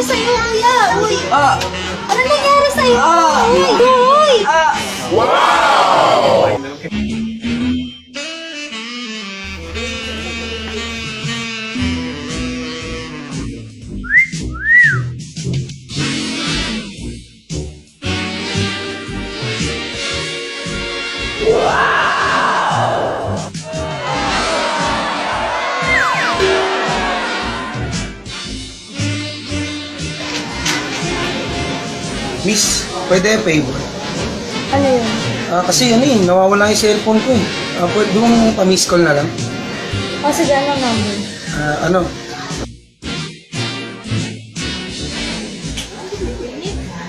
sa'yo, kuya? Uy! Ah! Ano nangyari sa'yo? Ah! Uy! Uy! Ah! Miss, pwede favor. Ano yun? Kasi nawawala yung cellphone ko eh. Pwede mong pa-miss call na lang. O, sige, ano number? Ano?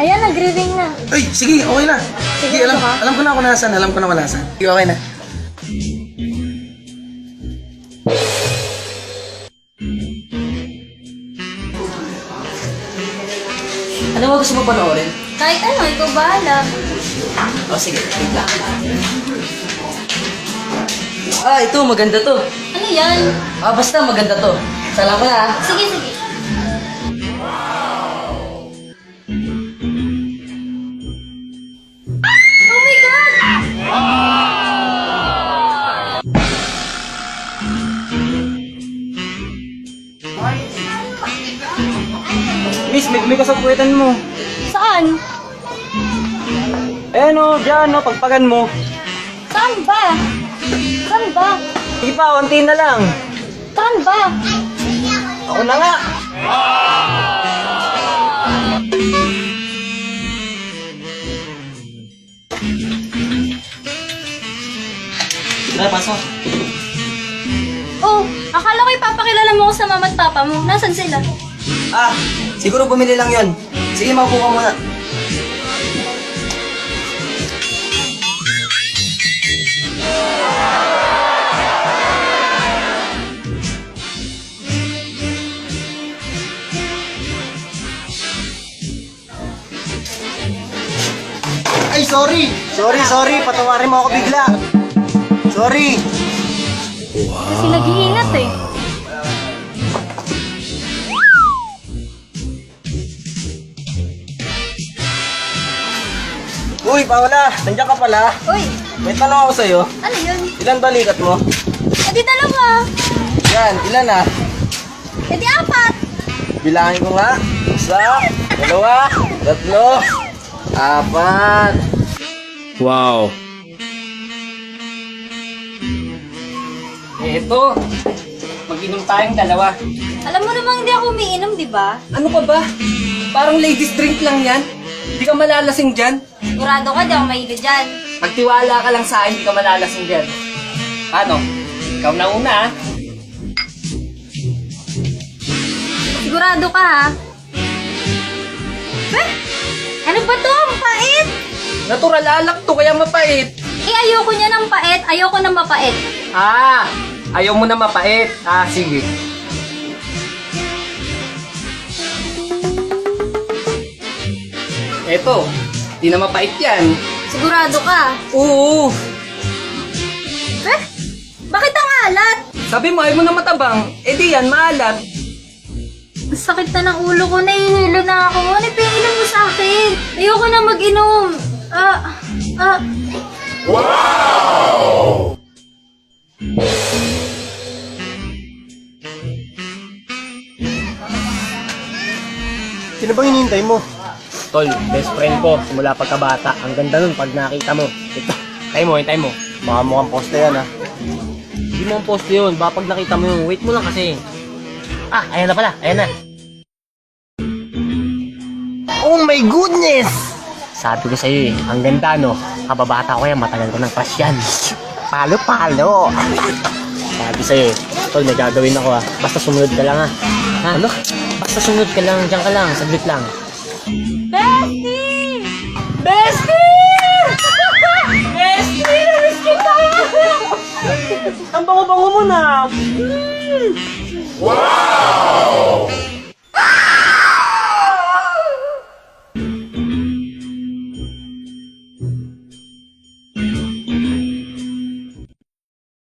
Ayan, nagre-ring na. Ay, sige, okay na. Sige, alam, ito ka? alam ko na kung nasan, alam ko na kung nasan. Sige, okay na. Ano ba gusto mo panoorin? Kahit ano, ikaw bahala. Oh, sige. Wait lang. Ah, ito. Maganda to. Ano yan? Basta maganda to. Salamat na ah. Sige, sige. Oh my God! Miss, may kasapuetan mo. Saan? Eh no, dyan no, pagpagan mo. Saan ba? Saan ba? Sige pa, konti na lang. Saan ba? Ako na nga. Tara, pasok. Oh, akala ko ipapakilala mo ko sa mama at papa mo. Nasaan sila? Siguro bumili lang yon. Sige, maupo ka muna. Ay, sorry! Sorry! Patawarin mo ako bigla! Sorry! Kasi nag-iingat eh. Uy, Paula! Nandiyan ka pala. Uy, May tanong ako sa'yo. ano yun? Ilan balikat mo? E di dalawa. Yan, ilan ah? E di apat. Bilangin ko nga. Isa, dalawa, tatlo, apat. Wow. Ito. Mag-inom tayong dalawa. Alam mo namang hindi ako umiinom, di ba? Ano ka ba? Parang ladies drink lang yan. Hindi ka malalasing dyan. Sigurado ka, di ako mahilig dyan. Magtiwala ka lang sa akin, hindi ka malalasing dyan. Paano? Ikaw na una ah. Sigurado ka, ha? Eh? Ano ba to? Ang pait! Natural alak to, kaya mapait. Eh, ayoko niya ng pait. Ayoko ng mapait. Ayaw mo na mapait. Sige. Eto, di na mapait yan. Sigurado ka. Oo. Eh? Bakit ang alat? Sabi mo, ayaw mo na matabang. Di yan, maalat. Ang sakit na ng ulo ko. Nahihilo na ako. Ano pinainom mo sa akin? Ayoko na mag-inom. Sino bang hinihintay mo? Tol, best friend ko simula pagkabata. Ang ganda nun pag nakita mo. Ito, hintay mo. Baka mukhang poste yan, ha? Hindi mo ang post yun. Baka pag nakita mo yun, wait mo lang kasi. Ayan na pala. Ayan na. Oh my goodness! Sabi ko sa'yo ang ganda no. Kababata ko yan, matagal ko ng crush yan. Palo-palo! Sabi sa'yo Tol, may gagawin ako Basta sumunod ka lang Ano? Basta sumunod ka lang, diyan ka lang, saglit lang. Bestie! Bestie! Bestie! Namiss kita! Ang bango-bango mo na. Wow!